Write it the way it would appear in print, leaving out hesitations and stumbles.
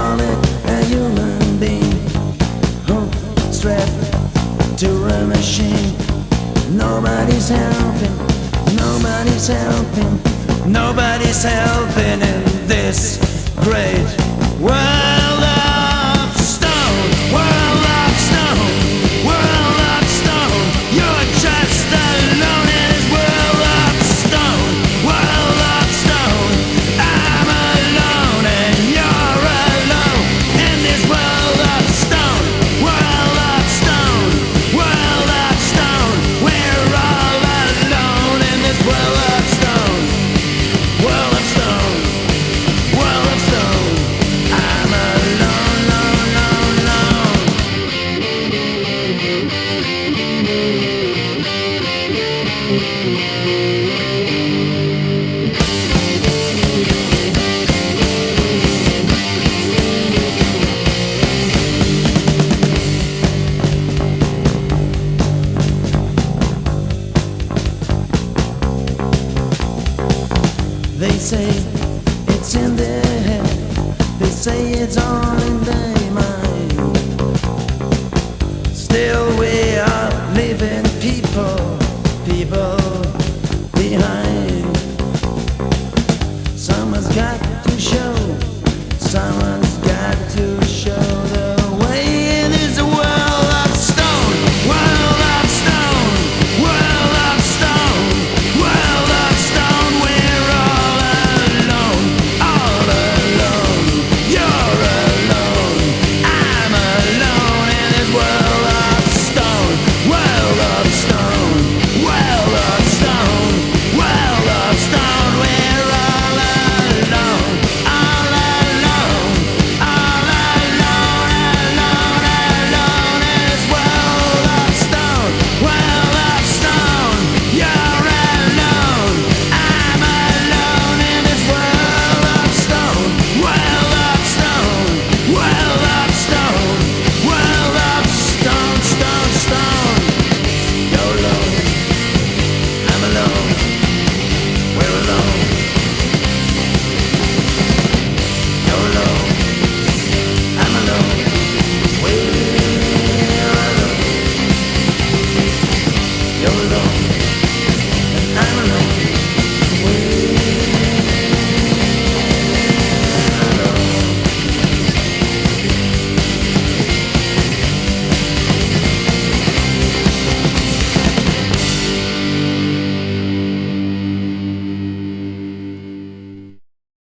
call it a human being, strapped to a machine. Nobody's helping, nobody's helping, nobody's helping in this great world of stone, world of stone, world of stone. You're just alone in this world of stone, world of stone. I'm alone and you're alone in this world of stone, world of stone, world of stone. We're all alone in this world of stone, world of stone, world of stone. I'm alone, alone, alone, alone. They say it's in their head, they say it's on